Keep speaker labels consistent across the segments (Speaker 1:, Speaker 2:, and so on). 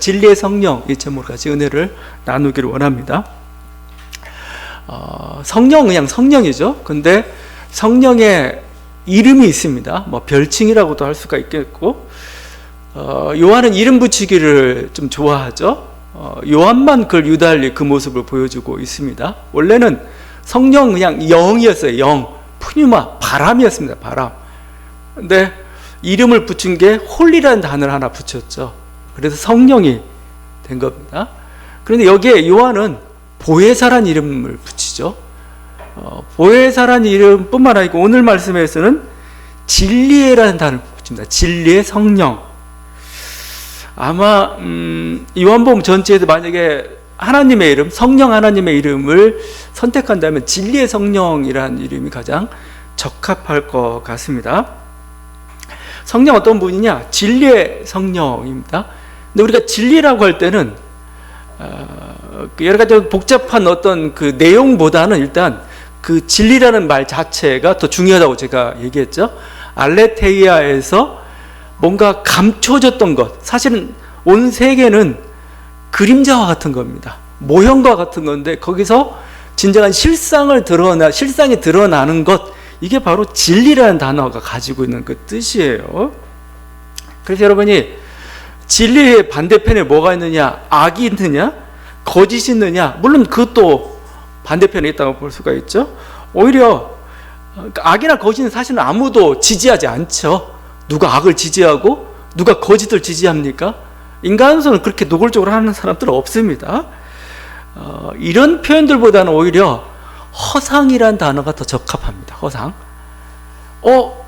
Speaker 1: 진리의 성령 이 제목으로 같이 은혜를 나누기를 원합니다. 성령 그냥 성령이죠. 근데 성령의 이름이 있습니다. 뭐 별칭이라고도 할 수가 있겠고, 요한은 이름 붙이기를 좀 좋아하죠. 요한만 그걸 유달리 그 모습을 보여주고 있습니다. 원래는 성령 그냥 영이었어요. 영, 푸뉴마, 바람이었습니다. 바람. 근데 이름을 붙인 게 홀리라는 단어를 하나 붙였죠. 그래서 성령이 된 겁니다. 그런데 여기에 요한은 보혜사란 이름을 붙이죠. 보혜사란 이름뿐만 아니고 오늘 말씀에서는 진리라는 단어를 붙입니다. 진리의 성령. 아마 요한복음 전체에서 만약에 하나님의 이름, 성령 하나님의 이름을 선택한다면 진리의 성령이라는 이름이 가장 적합할 것 같습니다. 성령 어떤 분이냐? 진리의 성령입니다. 근데 우리가 진리라고 할 때는 여러 가지 복잡한 어떤 그 내용보다는 일단 그 진리라는 말 자체가 더 중요하다고 제가 얘기했죠. 알레테이아에서 뭔가 감춰졌던 것, 사실은 온 세계는 그림자와 같은 겁니다. 모형과 같은 건데 거기서 진정한 실상이 드러나는 것, 이게 바로 진리라는 단어가 가지고 있는 그 뜻이에요. 그래서 여러분이 진리의 반대편에 뭐가 있느냐? 악이 있느냐? 거짓이 있느냐? 물론 그것도 반대편에 있다고 볼 수가 있죠. 오히려 악이나 거짓은 사실은 아무도 지지하지 않죠. 누가 악을 지지하고 누가 거짓을 지지합니까? 인간으로서는 그렇게 노골적으로 하는 사람들은 없습니다. 이런 표현들보다는 오히려 허상이란 단어가 더 적합합니다. 허상.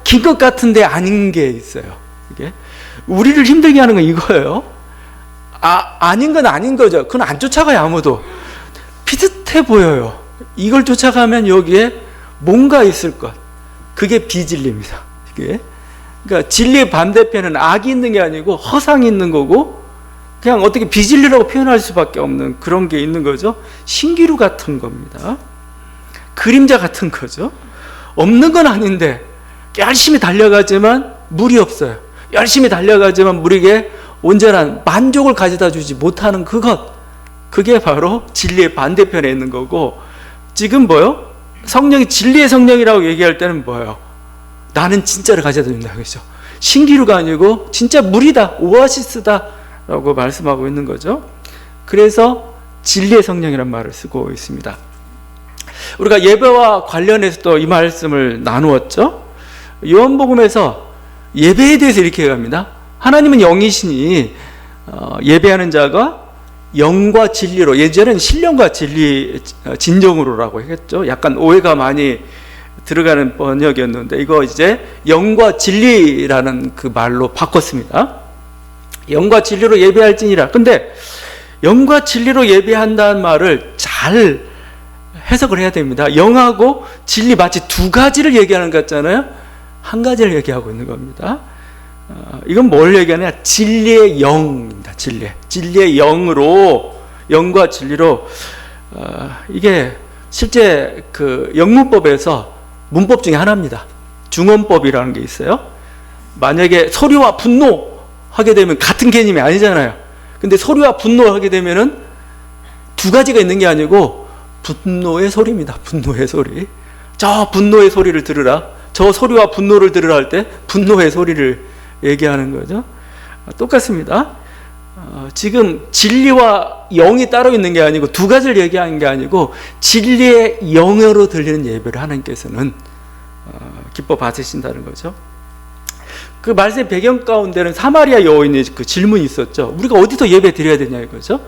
Speaker 1: 긴 것 같은데 아닌 게 있어요. 이게 우리를 힘들게 하는 건 이거예요. 아닌 건 아닌 거죠. 그건 안 쫓아가요. 아무도. 비슷해 보여요. 이걸 쫓아가면 여기에 뭔가 있을 것. 그게 비진리입니다. 이게. 그러니까 진리의 반대편은 악이 있는 게 아니고 허상이 있는 거고, 그냥 어떻게 비진리라고 표현할 수밖에 없는 그런 게 있는 거죠. 신기루 같은 겁니다. 그림자 같은 거죠. 없는 건 아닌데 열심히 달려가지만 물이 없어요. 열심히 달려가지만 우리에게 온전한 만족을 가져다 주지 못하는 그것, 그게 바로 진리의 반대편에 있는 거고, 지금 뭐요? 성령이 진리의 성령이라고 얘기할 때는 뭐예요? 나는 진짜를 가져다 준다, 그죠? 신기루가 아니고 진짜 물이다, 오아시스다 라고 말씀하고 있는 거죠. 그래서 진리의 성령이라는 말을 쓰고 있습니다. 우리가 예배와 관련해서도 이 말씀을 나누었죠. 요한복음에서 예배에 대해서 이렇게 얘기합니다. 하나님은 영이시니 예배하는 자가 영과 진리로, 예전에는 신령과 진리, 진정으로라고 했죠. 약간 오해가 많이 들어가는 번역이었는데 이거 이제 영과 진리라는 그 말로 바꿨습니다. 영과 진리로 예배할지니라. 근데 영과 진리로 예배한다는 말을 잘 해석을 해야 됩니다. 영하고 진리 마치 두 가지를 얘기하는 것 같잖아요. 한 가지를 얘기하고 있는 겁니다. 이건 뭘 얘기하냐? 진리의 영입니다. 진리의 영으로, 영과 진리로. 이게 실제 그 영문법에서 문법 중에 하나입니다. 중언법이라는 게 있어요. 만약에 소리와 분노 하게 되면 같은 개념이 아니잖아요. 근데 소리와 분노 하게 되면은 두 가지가 있는 게 아니고 분노의 소리입니다. 분노의 소리. 저 분노의 소리를 들으라. 저 소리와 분노를 들으라 할 때 분노의 소리를 얘기하는 거죠. 똑같습니다. 지금 진리와 영이 따로 있는 게 아니고 두 가지를 얘기하는 게 아니고 진리의 영으로 들리는 예배를 하나님께서는 기뻐 받으신다는 거죠. 그 말씀의 배경 가운데는 사마리아 여인의 그 질문이 있었죠. 우리가 어디서 예배 드려야 되냐 이거죠.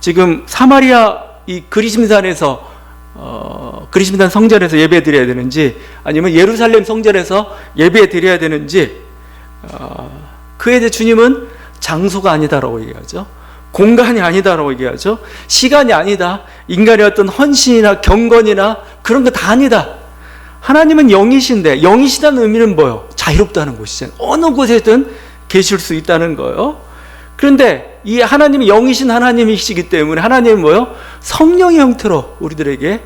Speaker 1: 지금 사마리아 이 그리심산에서 그리심산 성전에서 예배 드려야 되는지 아니면 예루살렘 성전에서 예배 드려야 되는지, 그에 대해 주님은 장소가 아니다라고 얘기하죠. 공간이 아니다라고 얘기하죠. 시간이 아니다. 인간의 어떤 헌신이나 경건이나 그런 거 다 아니다. 하나님은 영이신데, 영이시다는 의미는 뭐예요? 자유롭다는 곳이잖아요. 어느 곳에든 계실 수 있다는 거예요. 그런데 이 하나님이 영이신 하나님이시기 때문에 하나님은 뭐예요? 성령의 형태로 우리들에게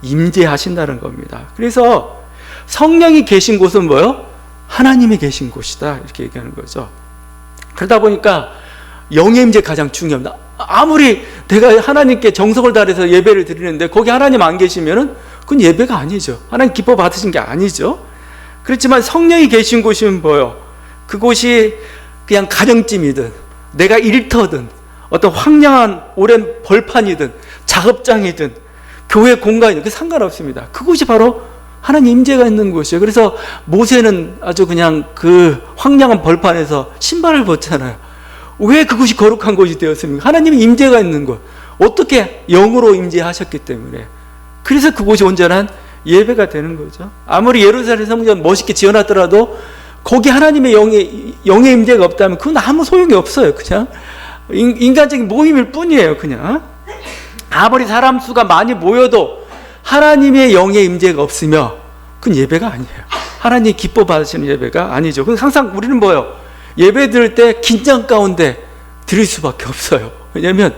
Speaker 1: 임재하신다는 겁니다. 그래서 성령이 계신 곳은 뭐예요? 하나님이 계신 곳이다, 이렇게 얘기하는 거죠. 그러다 보니까 영의 임재 가장 중요합니다. 아무리 내가 하나님께 정성을 다해서 예배를 드리는데 거기 하나님 안 계시면은 그건 예배가 아니죠. 하나님 기뻐 받으신 게 아니죠. 그렇지만 성령이 계신 곳이면 뭐요? 그곳이 그냥 가정집이든 내가 일터든 어떤 황량한 오랜 벌판이든 작업장이든 교회 공간이든 그 상관없습니다. 그곳이 바로 하나님 임재가 있는 곳이에요. 그래서 모세는 아주 그냥 그 황량한 벌판에서 신발을 벗잖아요. 왜 그곳이 거룩한 곳이 되었습니까? 하나님의 임재가 있는 곳. 어떻게 영으로 임재하셨기 때문에. 그래서 그곳이 온전한 예배가 되는 거죠. 아무리 예루살렘 성전 멋있게 지어놨더라도 거기 하나님의 영의 임재가 없다면 그건 아무 소용이 없어요. 그냥 인간적인 모임일 뿐이에요. 그냥 아무리 사람 수가 많이 모여도 하나님의 영의 임재가 없으며 그건 예배가 아니에요. 하나님이 기뻐 받으시는 예배가 아니죠. 그래서 항상 우리는 뭐예요? 예배 드릴 때 긴장 가운데 드릴 수밖에 없어요. 왜냐하면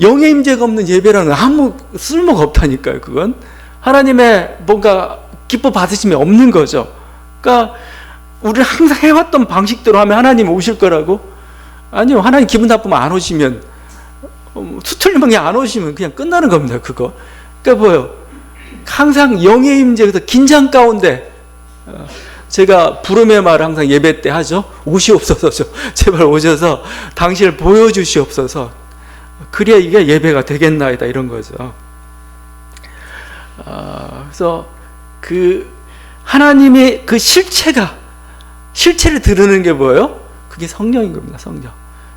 Speaker 1: 영의 임재가 없는 예배라는 아무 쓸모가 없다니까요. 그건 하나님의 뭔가 기뻐 받으심이 없는 거죠. 그러니까 우리는 항상 해왔던 방식대로 하면 하나님 오실 거라고? 아니요. 하나님 기분 나쁘면 안 오시면 수틀리면 그냥 안 오시면 그냥 끝나는 겁니다. 그거. 그러니까 뭐예요? 항상 영의 임재에서 긴장 가운데 제가 부름의 말을 항상 예배 때 하죠. 오시옵소서죠. 제발 오셔서 당신을 보여주시옵소서. 그래야 이게 예배가 되겠나이다 이런 거죠. 그래서 그 하나님의 그 실체를 드러내는 게 뭐예요? 그게 성령인 겁니다. 성령.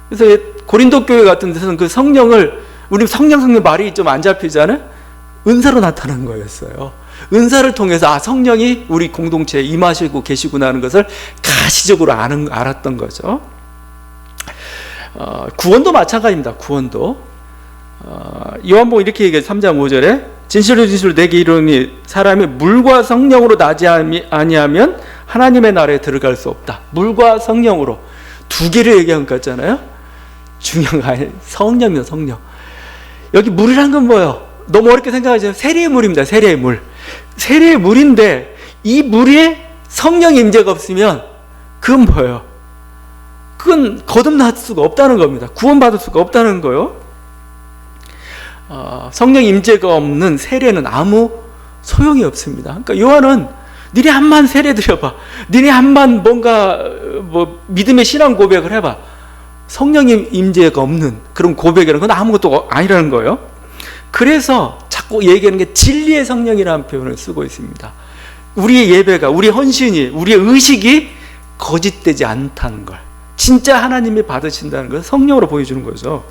Speaker 1: 그래서 고린도 교회 같은 데서는 그 성령을 우리 성령 말이 좀 안 잡히잖아요. 은사로 나타난 거였어요. 은사를 통해서 성령이 우리 공동체에 임하시고 계시구나 하는 것을 가시적으로 알았던 거죠. 구원도 마찬가지입니다. 구원도 요한복음 이렇게 얘기해요. 3장 5절에 진실로 진실로 내게 이르노니 사람이 물과 성령으로 나지 아니하면 하나님의 나라에 들어갈 수 없다. 물과 성령으로 두 개를 얘기한 것 같잖아요. 중요한 거 아니에요. 성령이요, 성령. 여기 물이란 건 뭐예요? 너무 어렵게 생각하죠. 세례의 물입니다. 세례의 물. 세례의 물인데 이 물에 성령의 임재가 없으면 그건 뭐예요? 그건 거듭날 수가 없다는 겁니다. 구원받을 수가 없다는 거예요. 성령 임재가 없는 세례는 아무 소용이 없습니다. 그러니까 요한은 니네 한번 세례 드려봐. 니네 한번 뭔가 믿음의 신앙 고백을 해봐. 성령의 임재가 없는 그런 고백이라는 건 아무것도 아니라는 거예요. 그래서 자꾸 얘기하는 게 진리의 성령이라는 표현을 쓰고 있습니다. 우리의 예배가, 우리의 헌신이, 우리의 의식이 거짓되지 않다는 걸, 진짜 하나님이 받으신다는 걸 성령으로 보여주는 거죠.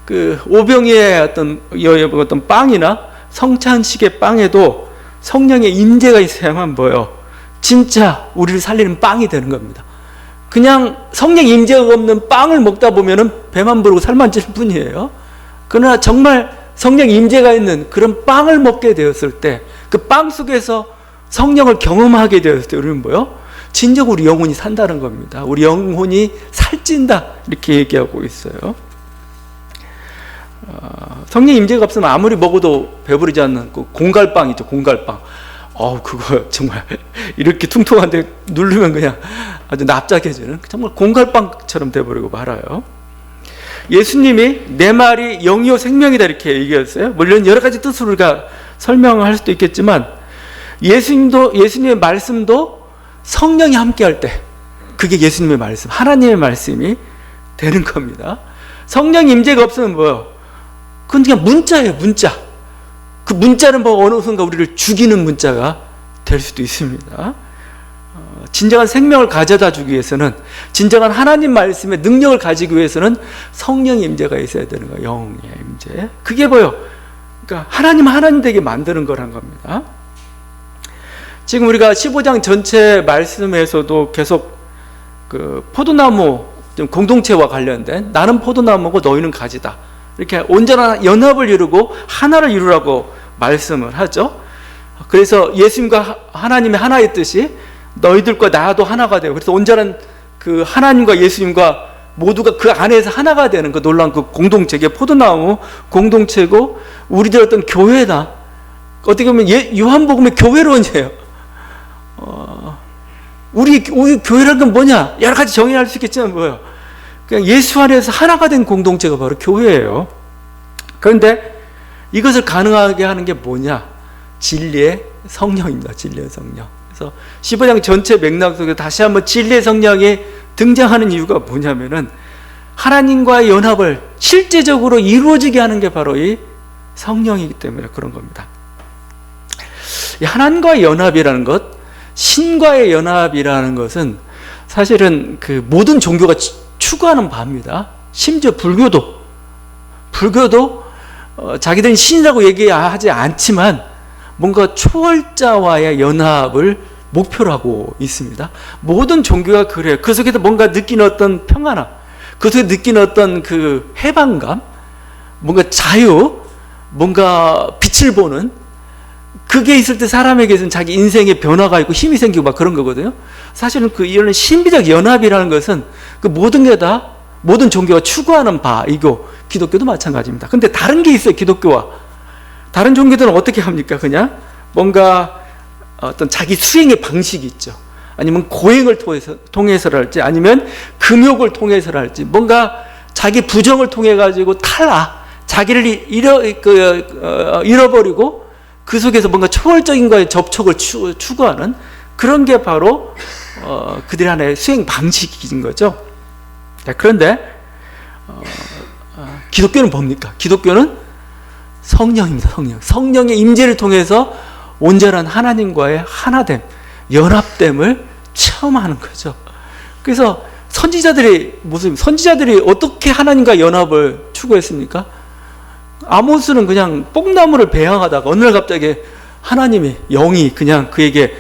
Speaker 1: 그 오병이의 어떤 빵이나 성찬식의 빵에도 성령의 임재가 있어야만 뭐예요? 진짜 우리를 살리는 빵이 되는 겁니다. 그냥 성령 임재가 없는 빵을 먹다 보면은 배만 부르고 살만 찔 뿐이에요. 그러나 정말 성령 임재가 있는 그런 빵을 먹게 되었을 때, 그 빵 속에서 성령을 경험하게 되었을 때 우리는 뭐예요? 진정 우리 영혼이 산다는 겁니다. 우리 영혼이 살찐다 이렇게 얘기하고 있어요. 성령 임재가 없으면 아무리 먹어도 배부르지 않는 그 공갈빵 있죠. 공갈빵. 그거 정말 이렇게 퉁퉁한데 누르면 그냥 아주 납작해지는 정말 공갈빵처럼 돼버리고 말아요. 예수님이 내 말이 영이요 생명이다 이렇게 얘기했어요. 물론 여러 가지 뜻으로 우리가 설명할 수도 있겠지만 예수님의 말씀도 성령이 함께할 때 그게 예수님의 말씀, 하나님의 말씀이 되는 겁니다. 성령 임재가 없으면 뭐예요? 그건 그냥 문자예요. 문자. 그 문자는 어느 순간 우리를 죽이는 문자가 될 수도 있습니다. 진정한 생명을 가져다 주기 위해서는, 진정한 하나님 말씀의 능력을 가지기 위해서는 성령의 임재가 있어야 되는 거예요. 영의 임재. 그게 뭐예요? 그러니까 하나님 되게 만드는 거란 겁니다. 지금 우리가 15장 전체 말씀에서도 계속 그 포도나무 공동체와 관련된 나는 포도나무고 너희는 가지다. 이렇게 온전한 연합을 이루고 하나를 이루라고 말씀을 하죠. 그래서 예수님과 하나님의 하나의 뜻이 너희들과 나도 하나가 되고, 그래서 온전한 그 하나님과 예수님과 모두가 그 안에서 하나가 되는 그 놀라운 그 공동체가 포도나무 공동체고, 우리들 어떤 교회다. 어떻게 보면 요한복음의 교회론이에요. 우리 교회라는 건 뭐냐? 여러 가지 정의할 수 있겠지만 뭐예요? 그냥 예수 안에서 하나가 된 공동체가 바로 교회예요. 그런데 이것을 가능하게 하는 게 뭐냐? 진리의 성령입니다. 진리의 성령. 그래서 15장 전체 맥락 속에 다시 한번 진리의 성령이 등장하는 이유가 뭐냐면은 하나님과의 연합을 실제적으로 이루어지게 하는 게 바로 이 성령이기 때문에 그런 겁니다. 이 하나님과의 연합이라는 것, 신과의 연합이라는 것은 사실은 그 모든 종교가 추구하는 바입니다. 심지어 불교도 자기들은 신이라고 얘기하지 않지만 뭔가 초월자와의 연합을 목표로 하고 있습니다. 모든 종교가 그래요. 그 속에서 뭔가 느끼는 어떤 평안함, 그 속에 느끼는 어떤 그 해방감, 뭔가 자유, 뭔가 빛을 보는, 그게 있을 때 사람에게서는 자기 인생에 변화가 있고 힘이 생기고 막 그런 거거든요. 사실은 그 이런 신비적 연합이라는 것은 그 모든 게 다 모든 종교가 추구하는 바이고 기독교도 마찬가지입니다. 근데 다른 게 있어요. 기독교와 다른 종교들은 어떻게 합니까? 그냥 뭔가 어떤 자기 수행의 방식이 있죠. 아니면 고행을 통해서랄지, 아니면 금욕을 통해서랄지, 뭔가 자기 부정을 통해 가지고 탈락, 자기를 잃어버리고 그 속에서 뭔가 초월적인 거에 접촉을 추구하는 그런 게 바로 그들 안의 수행 방식인 거죠. 그런데 기독교는 뭡니까? 기독교는 성령입니다. 성령의 임재를 통해서 온전한 하나님과의 하나됨, 연합됨을 체험하는 거죠. 그래서 선지자들이 어떻게 하나님과 연합을 추구했습니까? 아모스는 그냥 뽕나무를 배양하다가 어느 날 갑자기 하나님이, 영이 그냥 그에게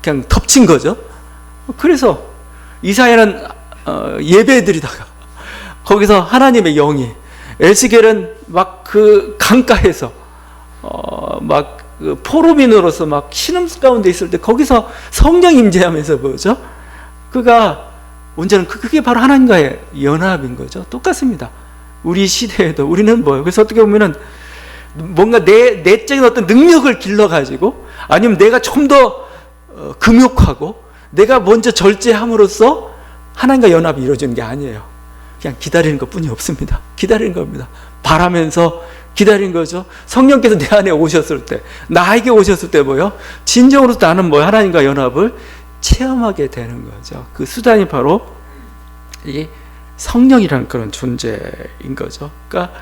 Speaker 1: 그냥 덮친 거죠. 그래서 이사야는 예배 드리다가 거기서 하나님의 영이, 에스겔은 막 그 강가에서 막 그 포로민으로서 막 신음 가운데 있을 때 거기서 성령 임재하면서 뭐죠? 그가 온전한 그게 바로 하나님과의 연합인 거죠. 똑같습니다. 우리 시대에도 우리는 뭐예요? 그래서 어떻게 보면은 뭔가 내적인 어떤 능력을 길러가지고, 아니면 내가 좀 더 금욕하고 내가 먼저 절제함으로써 하나님과 연합이 이루어지는 게 아니에요. 그냥 기다리는 것 뿐이 없습니다. 기다리는 겁니다. 바라면서 기다린 거죠. 성령께서 내 안에 오셨을 때, 나에게 오셨을 때 뭐요? 진정으로 나는 뭐요? 하나님과 연합을 체험하게 되는 거죠. 그 수단이 바로 이 성령이라는 그런 존재인 거죠. 그러니까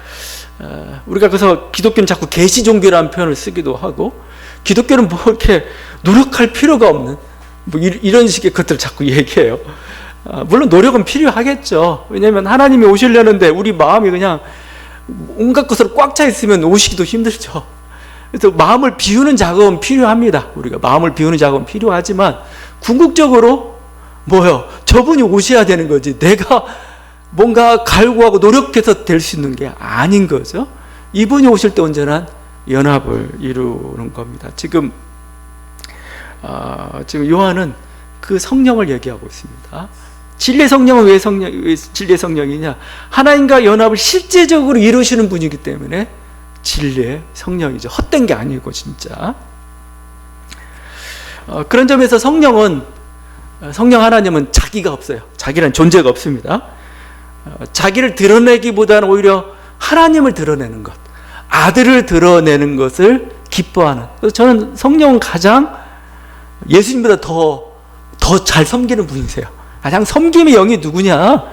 Speaker 1: 우리가 그래서 기독교는 자꾸 계시 종교라는 표현을 쓰기도 하고, 기독교는 뭐 이렇게 노력할 필요가 없는 뭐 이런 식의 것들을 자꾸 얘기해요. 물론 노력은 필요하겠죠. 왜냐하면 하나님이 오시려는데 우리 마음이 그냥 온갖 것으로 꽉 차 있으면 오시기도 힘들죠. 그래서 마음을 비우는 작업은 필요합니다. 우리가 마음을 비우는 작업은 필요하지만 궁극적으로 뭐요? 저분이 오셔야 되는 거지, 내가 뭔가 갈구하고 노력해서 될 수 있는 게 아닌 거죠. 이분이 오실 때 온전한 연합을 이루는 겁니다. 지금 요한은 그 성령을 얘기하고 있습니다. 진리의 성령은 왜 진리의 성령이냐? 하나님과 연합을 실제적으로 이루시는 분이기 때문에 진리의 성령이죠. 헛된 게 아니고 진짜. 그런 점에서 성령 하나님은 자기가 없어요. 자기란 존재가 없습니다. 자기를 드러내기보다는 오히려 하나님을 드러내는 것, 아들을 드러내는 것을 기뻐하는. 그래서 저는 성령은 가장 예수님보다 더 잘 섬기는 분이세요. 가장 섬김의 영이 누구냐?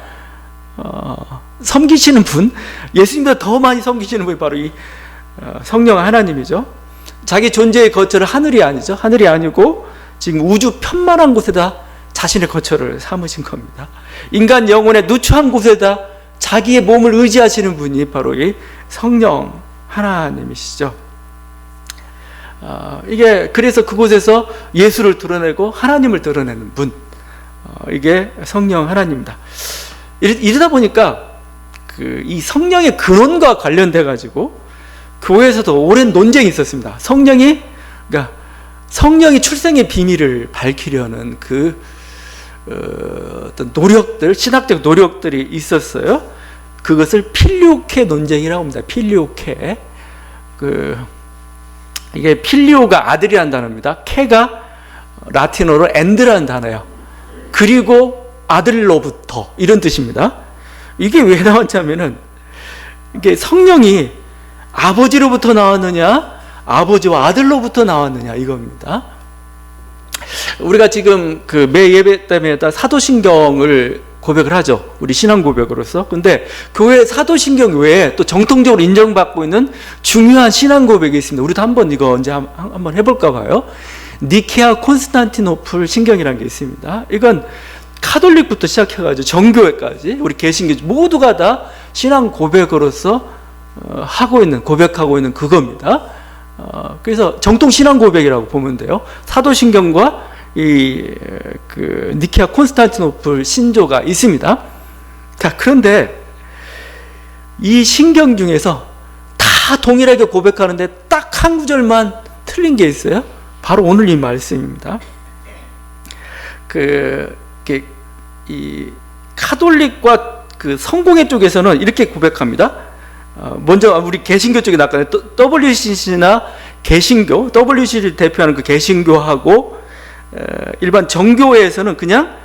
Speaker 1: 섬기시는 분, 예수님보다 더 많이 섬기시는 분이 바로 이 성령 하나님이죠. 자기 존재의 거처를 하늘이 아니고 지금 우주 편만한 곳에다 자신의 거처를 삼으신 겁니다. 인간 영혼의 누추한 곳에다 자기의 몸을 의지하시는 분이 바로 이 성령 하나님이시죠. 이게 그래서 그곳에서 예수를 드러내고 하나님을 드러내는 분, 이게 성령 하나님입니다. 이러다 보니까 이 성령의 근원과 관련돼 가지고 교회에서도 오랜 논쟁이 있었습니다. 성령이 출생의 비밀을 밝히려는 어떤 노력들, 신학적 노력들이 있었어요. 그것을 필리오케 논쟁이라고 합니다. 필리오케. 이게 필리오가 아들이라는 단어입니다. 케가 라틴어로 엔드라는 단어예요. 그리고 아들로부터 이런 뜻입니다. 이게 왜 나왔냐면은 이게 성령이 아버지로부터 나왔느냐 아버지와 아들로부터 나왔느냐 이겁니다. 우리가 지금 그 매 예배 때마다 사도신경을 고백을 하죠. 우리 신앙 고백으로서. 근데 교회 사도신경 외에 또 정통적으로 인정받고 있는 중요한 신앙 고백이 있습니다. 우리도 한번 이거 언제 한번 해볼까 봐요. 니케아 콘스탄티노플 신경이라는 게 있습니다. 이건 카톨릭부터 시작해가지고 정교회까지 우리 개신교 모두가 다 신앙 고백으로서 고백하고 있는 그겁니다. 그래서 정통 신앙 고백이라고 보면 돼요. 사도신경과 그 니케아 콘스탄티노플 신조가 있습니다. 자, 그런데 이 신경 중에서 다 동일하게 고백하는데 딱 한 구절만 틀린 게 있어요. 바로 오늘 이 말씀입니다. 이 카톨릭과 그 성공회 쪽에서는 이렇게 고백합니다. 먼저 우리 개신교 쪽에 나왔잖아요. WCC나 개신교, WCC를 대표하는 그 개신교하고 일반 정교회에서는 그냥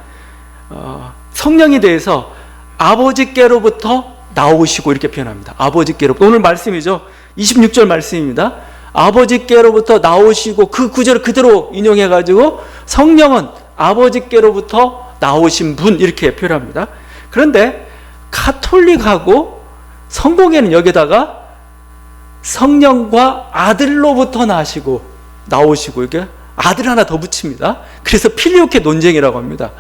Speaker 1: 성령에 대해서 아버지께로부터 나오시고 이렇게 표현합니다. 아버지께로부터. 오늘 말씀이죠. 26절 말씀입니다. 아버지께로부터 나오시고 그 구절을 그대로 인용해가지고 성령은 아버지께로부터 나오신 분 이렇게 표현합니다. 그런데 카톨릭하고 성공회는 여기다가 성령과 아들로부터 나오시고 이게 아들 하나 더 붙입니다. 그래서 필리오케 논쟁이라고 합니다.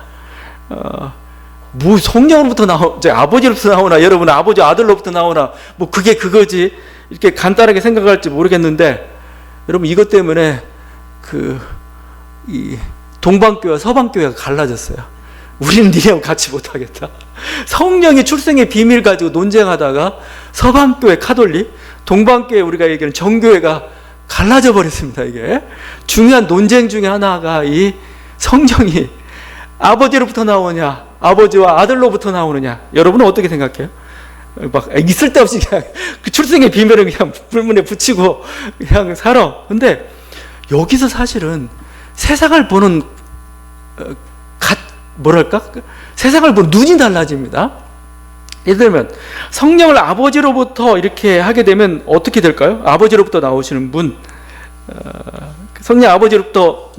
Speaker 1: 성령으로부터 아버지로부터 나오나 여러분 아버지 아들로부터 나오나 뭐 그게 그거지 이렇게 간단하게 생각할지 모르겠는데 여러분 이것 때문에 이 동방교회와 서방교회가 갈라졌어요. 우리는 니네하고 같이 못하겠다. 성령의 출생의 비밀 가지고 논쟁하다가 서방교회 카톨릭, 동방교회 우리가 얘기하는 정교회가 갈라져 버렸습니다. 이게 중요한 논쟁 중에 하나가 이 성령이 아버지로부터 나오냐 아버지와 아들로부터 나오느냐. 여러분은 어떻게 생각해요? 막 있을 데 없이 그냥 그 출생의 비밀을 그냥 불문에 붙이고 그냥 살아. 근데 여기서 사실은 세상을 보는 세상을 보는 눈이 달라집니다. 예를 들면 성령을 아버지로부터 이렇게 하게 되면 어떻게 될까요? 아버지로부터 나오시는 분, 성령 아버지로부터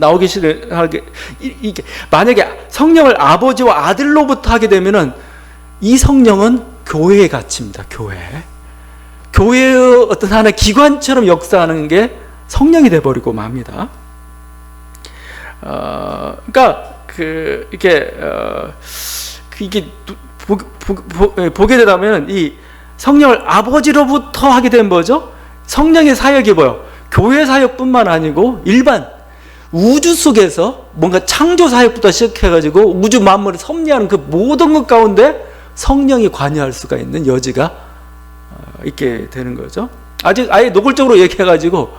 Speaker 1: 이게 만약에 성령을 아버지와 아들로부터 하게 되면은 이 성령은 교회에 갇힙니다. 교회의 어떤 하나의 기관처럼 역사하는 게 성령이 돼버리고 맙니다. 그러니까 이게 보게 되면 이 성령을 아버지로부터 하게 된 뭐죠? 성령의 사역이 뭐요? 교회 사역뿐만 아니고 일반 우주 속에서 뭔가 창조 사역부터 시작해가지고 우주 만물을 섭리하는 그 모든 것 가운데 성령이 관여할 수가 있는 여지가 있게 되는 거죠. 아예 노골적으로 얘기해가지고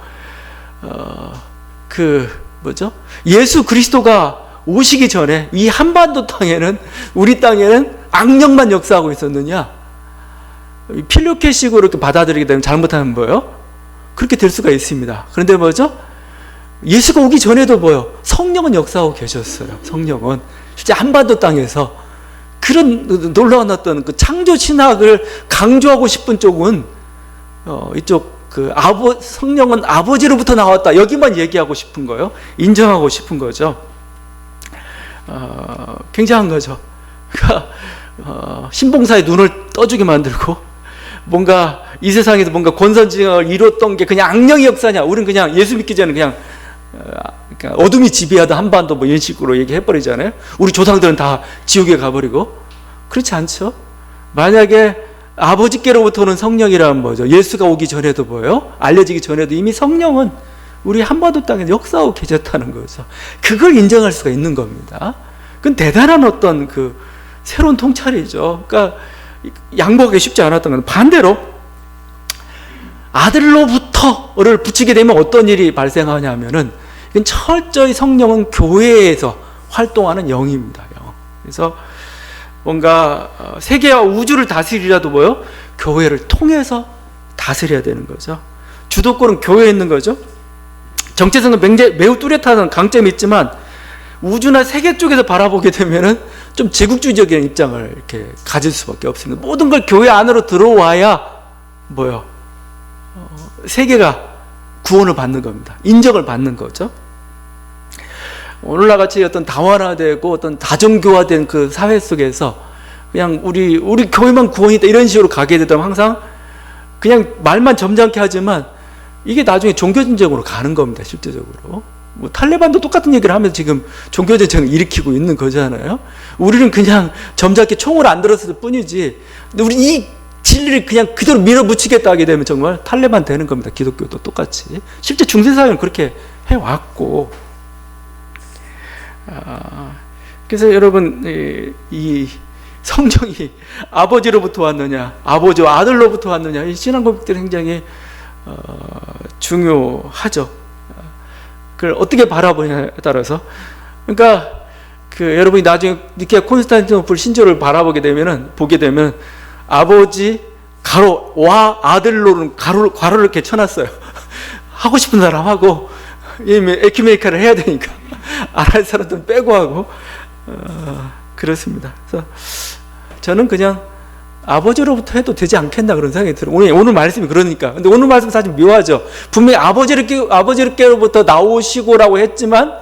Speaker 1: 예수 그리스도가 오시기 전에 이 한반도 땅에는 우리 땅에는 악령만 역사하고 있었느냐? 필로케식으로 이렇게 받아들이게 되면 잘못하면 뭐예요? 그렇게 될 수가 있습니다. 그런데 예수가 오기 전에도 성령은 역사하고 계셨어요. 성령은 실제 한반도 땅에서 그런 놀라운 어떤 그 창조 신학을 강조하고 싶은 쪽은 이쪽 성령은 아버지로부터 나왔다 여기만 얘기하고 싶은 거예요. 인정하고 싶은 거죠. 굉장한 거죠. 그러니까 신봉사의 눈을 떠주게 만들고 뭔가 이 세상에서 뭔가 권선징악을 이뤘던 게 그냥 악령의 역사냐? 우리는 그냥 예수 믿기 전에 그냥 어둠이 지배하던 한반도 이런 식으로 얘기해버리잖아요. 우리 조상들은 다 지옥에 가버리고. 그렇지 않죠? 만약에 아버지께로부터 오는 성령이라면 뭐죠? 예수가 오기 전에도 알려지기 전에도 이미 성령은 우리 한반도 땅에 역사하고 계셨다는 거죠. 그걸 인정할 수가 있는 겁니다. 그건 대단한 어떤 새로운 통찰이죠. 그러니까 양보하기 쉽지 않았던 건 반대로 아들로부터를 붙이게 되면 어떤 일이 발생하냐면은 이건 철저히 성령은 교회에서 활동하는 영입니다. 영. 그래서 뭔가 세계와 우주를 다스리라도 교회를 통해서 다스려야 되는 거죠. 주도권은 교회에 있는 거죠. 정체성은 매우 뚜렷한 강점이 있지만 우주나 세계 쪽에서 바라보게 되면은 좀 제국주의적인 입장을 이렇게 가질 수밖에 없습니다. 모든 걸 교회 안으로 들어와야 뭐요? 세계가 구원을 받는 겁니다. 인정을 받는 거죠. 오늘날 같이 어떤 다원화되고 어떤 다종교화된 그 사회 속에서 그냥 우리 교회만 구원이다 이런 식으로 가게 되면 항상 그냥 말만 점잖게 하지만 이게 나중에 종교전쟁으로 가는 겁니다. 실제적으로. 뭐 탈레반도 똑같은 얘기를 하면서 지금 종교전쟁을 일으키고 있는 거잖아요. 우리는 그냥 점잖게 총을 안 들었을 뿐이지 우리 이 진리를 그냥 그대로 밀어붙이겠다 하게 되면 정말 탈레반 되는 겁니다. 기독교도 똑같이. 실제 중세사회는 그렇게 해왔고. 그래서 여러분 이 성령이 아버지로부터 왔느냐 아버지와 아들로부터 왔느냐 이 신앙 고백들이 굉장히 중요하죠. 그걸 어떻게 바라보냐에 따라서 그러니까 여러분이 나중에 니케아 콘스탄티노플 신조를 보게 되면 아버지 가로와 아들로는 괄호를 이렇게 쳐놨어요. 하고 싶은 사람 하고 에큐메니카를 해야 되니까 안 할 사람들은 빼고 하고 그렇습니다. 그래서 저는 그냥 아버지로부터 해도 되지 않겠나 그런 생각이 들어요. 오늘 말씀이 그러니까. 근데 오늘 말씀 사실 묘하죠. 분명히 아버지께로부터 나오시고라고 했지만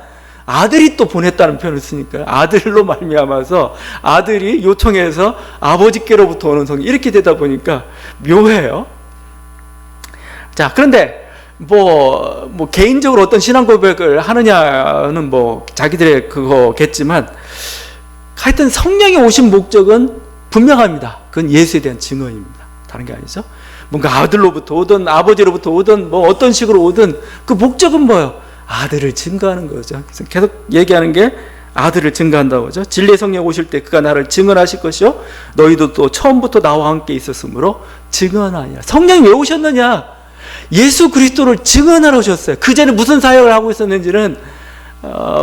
Speaker 1: 아들이 또 보냈다는 표현을 쓰니까 아들로 말미암아서 아들이 요청해서 아버지께로부터 오는 성령 이렇게 되다 보니까 묘해요. 자, 그런데 뭐 개인적으로 어떤 신앙 고백을 하느냐는 뭐 자기들의 그거겠지만 하여튼 성령이 오신 목적은 분명합니다. 그건 예수에 대한 증언입니다. 다른 게 아니죠. 뭔가 아들로부터 오든 아버지로부터 오든 뭐 어떤 식으로 오든 그 목적은 뭐예요? 아들을 증거하는 거죠. 그래서 계속 얘기하는 게 아들을 증거한다고 하죠. 진리의 성령 오실 때 그가 나를 증언하실 것이요 너희도 또 처음부터 나와 함께 있었으므로 증언하니라. 성령이 왜 오셨느냐? 예수 그리스도를 증언하러 오셨어요. 그 전에 무슨 사역을 하고 있었는지는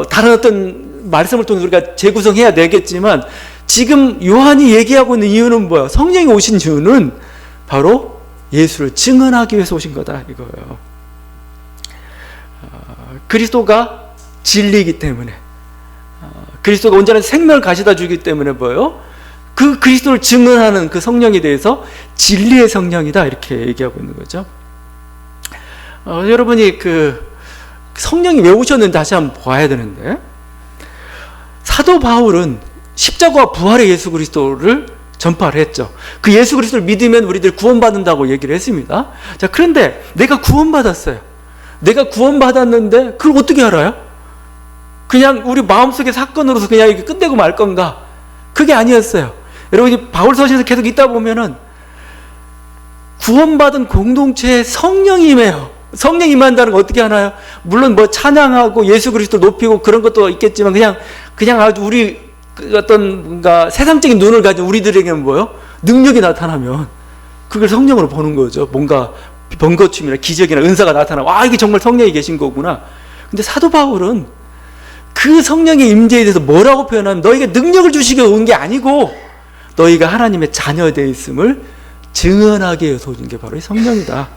Speaker 1: 다른 어떤 말씀을 통해서 우리가 재구성해야 되겠지만 지금 요한이 얘기하고 있는 이유는 뭐예요? 성령이 오신 이유는 바로 예수를 증언하기 위해서 오신 거다 이거예요. 그리스도가 진리이기 때문에 그리스도가 온전한 생명을 가져다 주기 때문에 뭐예요? 그 그리스도를 증언하는 그 성령에 대해서 진리의 성령이다 이렇게 얘기하고 있는 거죠. 여러분이 그 성령이 왜 오셨는지 다시 한번 봐야 되는데 사도 바울은 십자가와 부활의 예수 그리스도를 전파를 했죠. 그 예수 그리스도를 믿으면 우리들 구원받는다고 얘기를 했습니다. 자, 그런데 내가 구원받았어요. 내가 구원받았는데 그걸 어떻게 알아요? 그냥 우리 마음속의 사건으로서 그냥 이렇게 끝내고 말 건가? 그게 아니었어요. 여러분이 바울 서신에서 계속 있다 보면은 구원받은 공동체에 성령이 임해요. 성령이 임한다는 거 어떻게 하나요? 물론 뭐 찬양하고 예수 그리스도를 높이고 그런 것도 있겠지만 그냥 아주 우리 어떤 뭔가 세상적인 눈을 가진 우리들에게는 뭐요? 능력이 나타나면 그걸 성령으로 보는 거죠. 뭔가 번거춤이나 기적이나 은사가 나타나면 와 이게 정말 성령이 계신 거구나. 근데 사도 바울은 그 성령의 임재에 대해서 뭐라고 표현하면 너희가 능력을 주시기 위해 온 게 아니고 너희가 하나님의 자녀되어 있음을 증언하기 위해서 오신 게 바로 이 성령이다.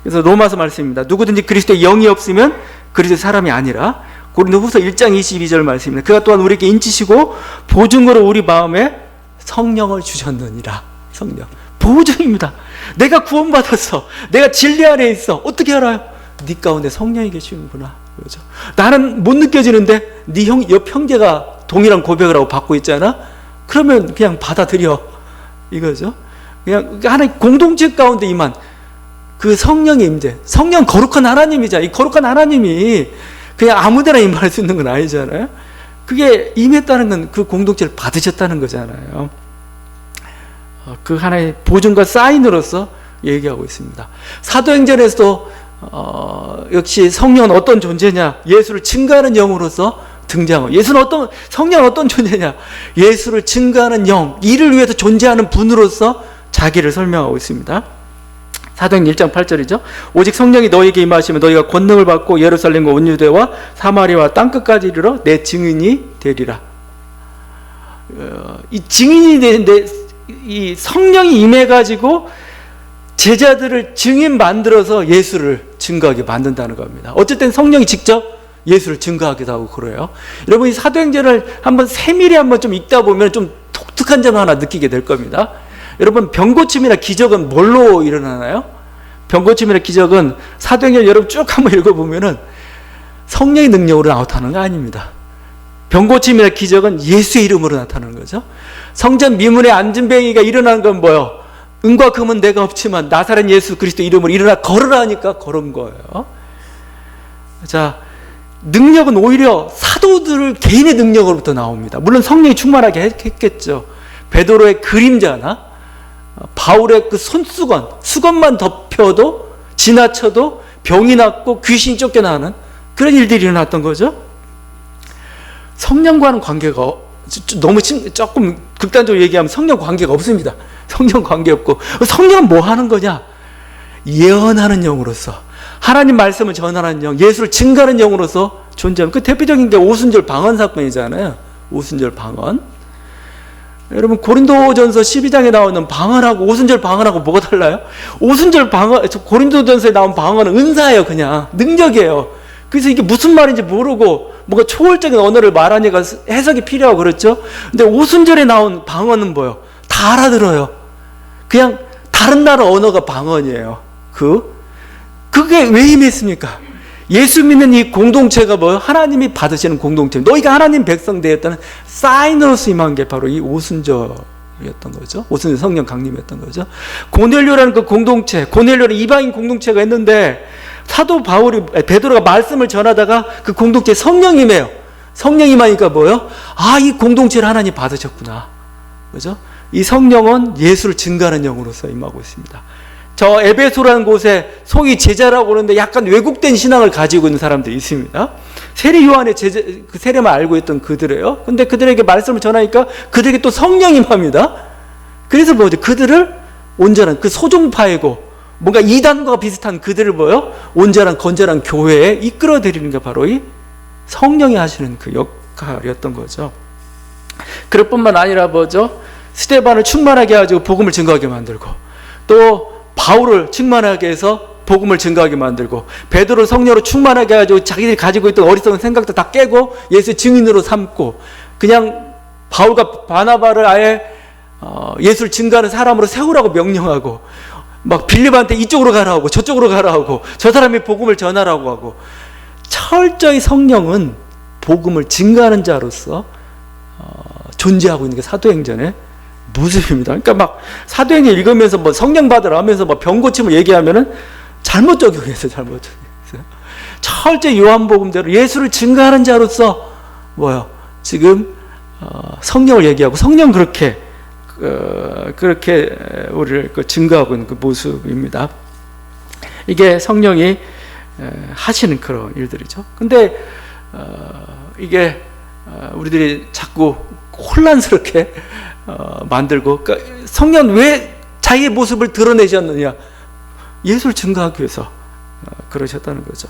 Speaker 1: 그래서 로마서 말씀입니다. 누구든지 그리스도의 영이 없으면 그리스도의 사람이 아니라 고린도후서 1장 22절 말씀입니다. 그가 또한 우리에게 인치시고 보증으로 우리 마음에 성령을 주셨느니라. 성령 보증입니다. 내가 구원받았어. 내가 진리 안에 있어. 어떻게 알아요? 네 가운데 성령이 계시는구나. 그렇죠? 나는 못 느껴지는데 네 옆 형제가 동일한 고백을 하고 받고 있잖아. 그러면 그냥 받아들여 이거죠. 그냥 하나의 공동체 가운데 임한 그 성령의 임재. 성령 거룩한 하나님이잖아. 이 거룩한 하나님이 그냥 아무데나 임할 수 있는 건 아니잖아요. 그게 임했다는 건 그 공동체를 받으셨다는 거잖아요. 그 하나의 보증과 사인으로서 얘기하고 있습니다. 사도행전에서도 역시 성령은 어떤 존재냐? 예수를 증거하는 영으로서 등장하고 성령은 어떤 존재냐? 예수를 증거하는 영, 이를 위해서 존재하는 분으로서 자기를 설명하고 있습니다. 사도행전 1장 8절이죠. 오직 성령이 너희에게 임하시면 너희가 권능을 받고 예루살렘과 온 유대와 사마리아와 땅끝까지 이르러 내 증인이 되리라. 이 증인이 되는데 이 성령이 임해가지고 제자들을 증인 만들어서 예수를 증거하게 만든다는 겁니다. 어쨌든 성령이 직접 예수를 증거하기도 하고 그래요. 여러분 이 사도행전을 한번 세밀히 한번 좀 읽다 보면 좀 독특한 점 하나 느끼게 될 겁니다. 여러분 병고침이나 기적은 뭘로 일어나나요? 병고침이나 기적은 사도행전 여러분 쭉 한번 읽어보면은 성령의 능력으로 나타나는 거 아닙니다. 병고침이나 기적은 예수의 이름으로 나타나는 거죠. 성전 미문에 앉은 뱅이가 일어나는 건 뭐예요? 은과 금은 내가 없지만 나사렛 예수 그리스도 이름으로 일어나 걸으라 하니까 걸은 거예요. 자, 능력은 오히려 사도들 개인의 능력으로부터 나옵니다. 물론 성령이 충만하게 했겠죠. 베드로의 그림자나 바울의 그 손수건, 수건만 덮여도 지나쳐도 병이 낫고 귀신이 쫓겨나는 그런 일들이 일어났던 거죠. 성령과는 관계가 너무 조금 극단적으로 얘기하면 성령 관계가 없습니다. 성령 관계 없고 성령은 뭐 하는 거냐? 예언하는 영으로서 하나님 말씀을 전하는 영, 예수를 증거하는 영으로서 존재하는 그 대표적인 게 오순절 방언 사건이잖아요. 오순절 방언. 여러분 고린도전서 12장에 나오는 방언하고 오순절 방언하고 뭐가 달라요? 오순절 방언, 고린도전서에 나온 방언은 은사예요. 그냥 능력이에요. 그래서 이게 무슨 말인지 모르고 뭔가 초월적인 언어를 말하니까 해석이 필요하고 그렇죠. 근데 오순절에 나온 방언은 뭐예요? 다 알아들어요. 그냥 다른 나라 언어가 방언이에요. 그게 왜 힘이 있습니까? 예수 믿는 이 공동체가 뭐예요? 하나님이 받으시는 공동체. 너희가 하나님 백성 되었다는 사인으로서 임한 게 바로 이 오순절이었던 거죠. 오순절 성령 강림이었던 거죠. 고넬료라는 그 공동체, 고넬료는 이방인 공동체가 있는데 사도 베드로가 말씀을 전하다가 그 공동체에 성령이매요. 성령이마니까 뭐예요? 아, 이 공동체를 하나님 받으셨구나. 그죠? 이 성령은 예수를 증거하는 영으로서 임하고 있습니다. 저 에베소라는 곳에 소위 제자라고 그러는데 약간 왜곡된 신앙을 가지고 있는 사람들이 있습니다. 세례 요한의 그 세례만 알고 있던 그들이에요. 근데 그들에게 말씀을 전하니까 그들에게 또 성령이 임합니다. 그래서 뭐죠? 그들을 온전한 그 소종파이고 뭔가 이단과 비슷한 그들을 뭐요? 온전한 건전한 교회에 이끌어들이는 게 바로 이 성령이 하시는 그 역할이었던 거죠. 그럴 뿐만 아니라 뭐죠? 스데반을 충만하게 해가지고 복음을 증거하게 만들고 또 바울을 충만하게 해서 복음을 증거하게 만들고 베드로 성령으로 충만하게 해가지고 자기들이 가지고 있던 어리석은 생각도 다 깨고 예수의 증인으로 삼고 그냥 바울과 바나바를 아예 예수를 증거하는 사람으로 세우라고 명령하고 막 빌립한테 이쪽으로 가라 하고 저쪽으로 가라 하고 저 사람이 복음을 전하라고 하고 철저히 성령은 복음을 증거하는 자로서 존재하고 있는 게 사도행전의 모습입니다. 그러니까 막 사도행전 읽으면서 뭐 성령 받으라 하면서 뭐 병 고침을 얘기하면은 잘못 적용했어요. 잘못 적용했어요. 철저히 요한복음대로 예수를 증거하는 자로서 뭐요? 지금 성령을 얘기하고 성령 그렇게 우리를 증거하고 있는 그 모습입니다. 이게 성령이 하시는 그런 일들이죠. 근데 이게 우리들이 자꾸 혼란스럽게 만들고 그러니까 성령 왜 자기의 모습을 드러내셨느냐? 예수를 증거하기 위해서 그러셨다는 거죠.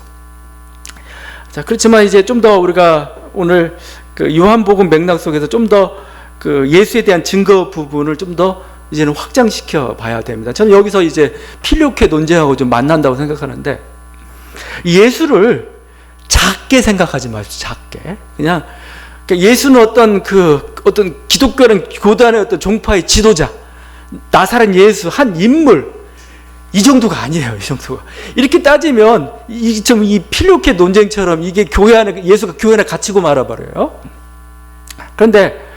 Speaker 1: 자, 그렇지만 이제 좀 더 우리가 오늘 그 요한복음 맥락 속에서 좀 더 그 예수에 대한 증거 부분을 좀 더 이제는 확장시켜 봐야 됩니다. 저는 여기서 이제 필요케 논쟁하고 좀 만난다고 생각하는데 예수를 작게 생각하지 마십시오. 작게. 그냥 예수는 어떤 기독교는 교단의 어떤 종파의 지도자, 나사렛 예수 한 인물 이 정도가 아니에요. 이 정도가 이렇게 따지면 이 필요케 논쟁처럼 이게 교회 안에 예수가 교회 안에 갇히고 말아버려요. 그런데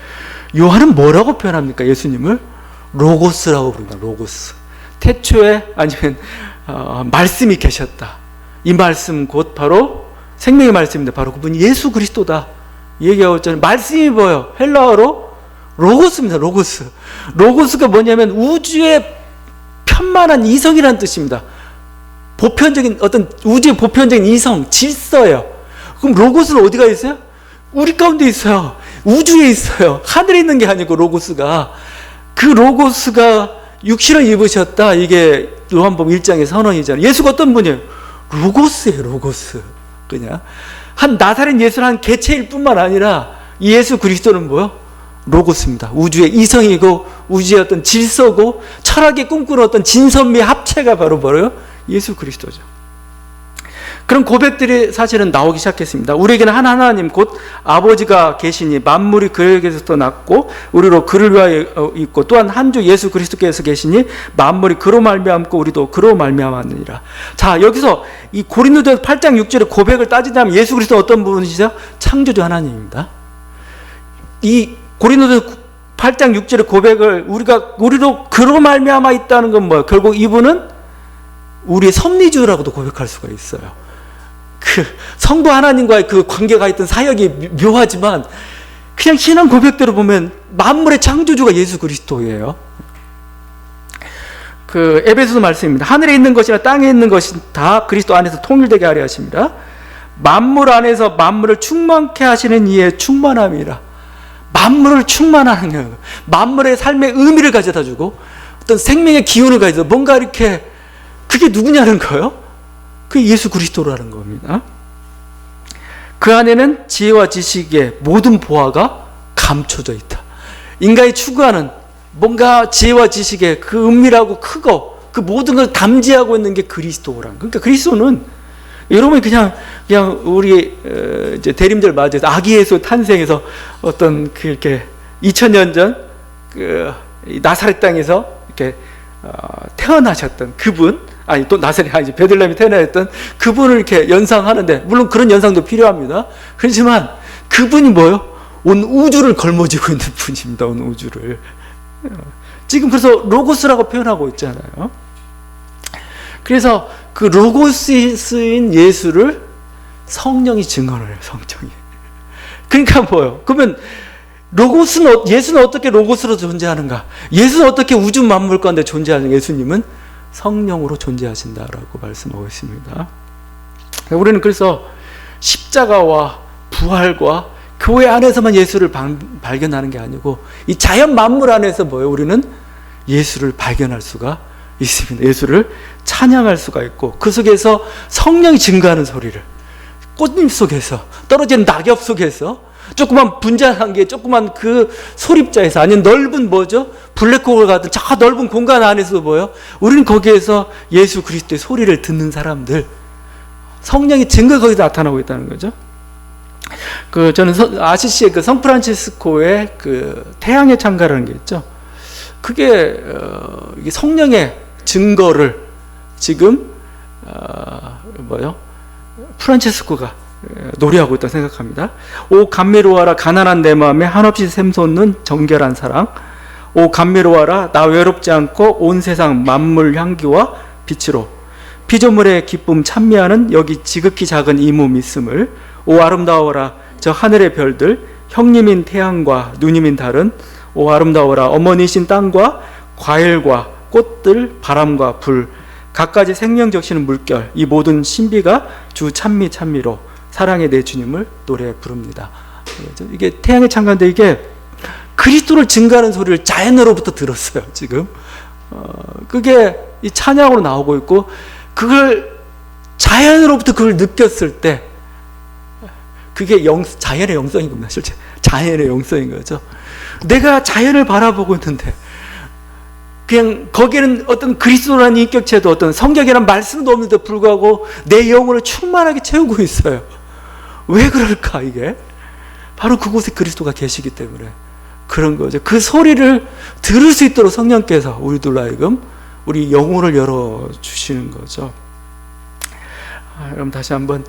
Speaker 1: 요한은 뭐라고 표현합니까? 예수님을 로고스라고 부릅니다. 로고스. 태초에 아니면 말씀이 계셨다. 이 말씀 곧 바로 생명의 말씀인데 바로 그분이 예수 그리스도다. 얘기하고 있잖아요. 말씀이 뭐예요? 헬라어로 로고스입니다. 로고스. 로고스가 뭐냐면 우주의 편만한 이성이라는 뜻입니다. 보편적인 어떤 우주의 보편적인 이성, 질서예요. 그럼 로고스는 어디가 있어요? 우리 가운데 있어요. 우주에 있어요. 하늘에 있는 게 아니고 로고스가. 그 로고스가 육신을 입으셨다. 이게 요한복음 1장의 선언이잖아요. 예수가 어떤 분이에요? 로고스예요. 로고스. 그냥 한 나사렛 예수는 한 개체일 뿐만 아니라 이 예수 그리스도는 뭐요? 로고스입니다. 우주의 이성이고 우주의 어떤 질서고 철학의 꿈꾸는 어떤 진선미의 합체가 바로 뭐예요? 예수 그리스도죠. 그런 고백들이 사실은 나오기 시작했습니다. 우리에게는 한 하나님 곧 아버지가 계시니 만물이 그에게서 났고 우리로 그를 위하여 있고 또한 한 주 예수 그리스도께서 계시니 만물이 그로 말미암고 우리도 그로 말미암았느니라. 자, 여기서 이 고린도전서 8장 6절의 고백을 따지자면 예수 그리스도는 어떤 분이시죠? 창조주 하나님입니다. 이 고린도전서 8장 6절의 고백을 우리로 그로 말미암아 있다는 건 뭐예요? 결국 이분은 우리의 섭리주라고도 고백할 수가 있어요. 그 성부 하나님과의 그 관계가 있던 사역이 묘하지만 그냥 신앙 고백대로 보면 만물의 창조주가 예수 그리스도예요. 그 에베소서 말씀입니다. 하늘에 있는 것이나 땅에 있는 것이 다 그리스도 안에서 통일되게 하려 하십니다. 만물 안에서 만물을 충만케 하시는 이의 충만함이라. 만물을 충만하는 거예요. 만물의 삶의 의미를 가져다 주고 어떤 생명의 기운을 가져서 뭔가 이렇게, 그게 누구냐는 거예요? 그게 예수 그리스도라는 겁니다. 그 안에는 지혜와 지식의 모든 보화가 감춰져 있다. 인간이 추구하는 뭔가 지혜와 지식의 그 은밀하고 크고 그 모든 걸 담지하고 있는 게 그리스도란. 그러니까 그리스도는 여러분이 그냥 우리 이제 대림절 맞이해서 아기 예수 탄생해서 어떤 그 이렇게 2000년 전 그 나사렛 땅에서 이렇게 태어나셨던 그분, 아니 또 나사렛 아니지 베들레헴에 태어나셨던 그분을 이렇게 연상하는데, 물론 그런 연상도 필요합니다. 그렇지만 그분이 뭐예요? 온 우주를 걸머쥐고 있는 분입니다. 온 우주를. 지금 그래서 로고스라고 표현하고 있잖아요. 그래서 그 로고스인 예수를 성령이 증언을 해요. 성령이. 그러니까 뭐예요? 그러면 예수는 어떻게 로고스로 존재하는가? 예수는 어떻게 우주 만물 가운데 존재하는 예수님은 성령으로 존재하신다라고 말씀하고 있습니다. 우리는 그래서 십자가와 부활과 교회 안에서만 예수를 발견하는 게 아니고 이 자연 만물 안에서 뭐예요? 우리는 예수를 발견할 수가 있습니다. 예수를 찬양할 수가 있고 그 속에서 성령이 증거하는 소리를, 꽃잎 속에서, 떨어지는 낙엽 속에서, 조그만 분자한개, 조그만 그 소립자에서, 아니면 넓은 뭐죠? 블랙홀 같은 저 넓은 공간 안에서 뭐예요? 우리는 거기에서 예수 그리스도의 소리를 듣는 사람들, 성령의 증거가 거기서 나타나고 있다는 거죠. 저는 아시시의 그 성프란치스코의 그 태양의 창가라는 게 있죠. 그게 이게 성령의 증거를 지금 프란치스코가 노래하고 있다고 생각합니다. 오 감미로워라 가난한 내 마음에 한없이 샘솟는 정결한 사랑. 오 감미로워라 나 외롭지 않고 온 세상 만물 향기와 빛으로 피조물의 기쁨 찬미하는 여기 지극히 작은 이 몸 있음을. 오 아름다워라 저 하늘의 별들 형님인 태양과 누님인 달은. 오 아름다워라 어머니신 땅과 과일과 꽃들 바람과 불 갖가지 생명 적시는 물결 이 모든 신비가 주 찬미로 사랑의 내 주님을 노래 부릅니다. 이게 태양의 창가인데 이게 그리스도를 증거하는 소리를 자연으로부터 들었어요. 지금 그게 이 찬양으로 나오고 있고, 그걸 자연으로부터 그걸 느꼈을 때 그게 자연의 영성인 겁니다. 실제 자연의 영성인 거죠. 내가 자연을 바라보고 있는데 그냥 거기에는 어떤 그리스도라는 인격체도 어떤 성경이라는 말씀도 없는데 불구하고 내 영혼을 충만하게 채우고 있어요. 왜 그럴까? 이게 바로 그곳에 그리스도가 계시기 때문에 그런 거죠. 그 소리를 들을 수 있도록 성령께서 우리들로 하여금 우리 영혼을 열어주시는 거죠. 그럼 다시 한번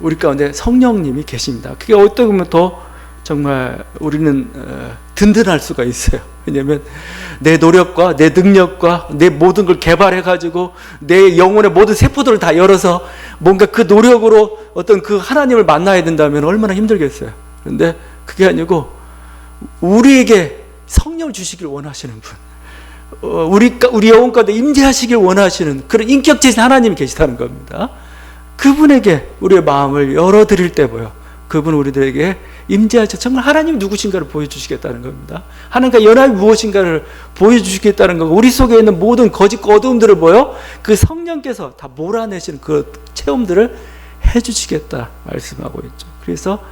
Speaker 1: 우리 가운데 성령님이 계십니다. 그게 어떻게 보면 더 정말 우리는 든든할 수가 있어요. 왜냐하면 내 노력과 내 능력과 내 모든 걸 개발해가지고 내 영혼의 모든 세포들을 다 열어서 뭔가 그 노력으로 어떤 그 하나님을 만나야 된다면 얼마나 힘들겠어요. 그런데 그게 아니고 우리에게 성령을 주시길 원하시는 분, 우리 영혼 가운데 임재하시길 원하시는 그런 인격체신 하나님이 계시다는 겁니다. 그분에게 우리의 마음을 열어드릴 때 보여 그분 우리들에게 임재하셔 정말 하나님이 누구신가를 보여주시겠다는 겁니다. 하나님과 연합이 무엇인가를 보여주시겠다는 거고, 우리 속에 있는 모든 거짓과 어두움들을 보여 그 성령께서 다 몰아내시는 그 체험들을 해주시겠다 말씀하고 있죠. 그래서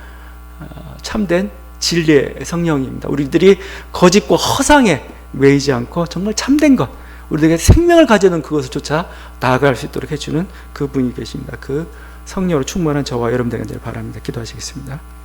Speaker 1: 참된 진리의 성령입니다. 우리들이 거짓과 허상에 매이지 않고 정말 참된 것, 우리에게 생명을 가져는 그것을 쫓아 나아갈 수 있도록 해주는 그분이 계십니다. 그 성령으로 충만한 저와 여러분 되기를 바랍니다. 기도하시겠습니다.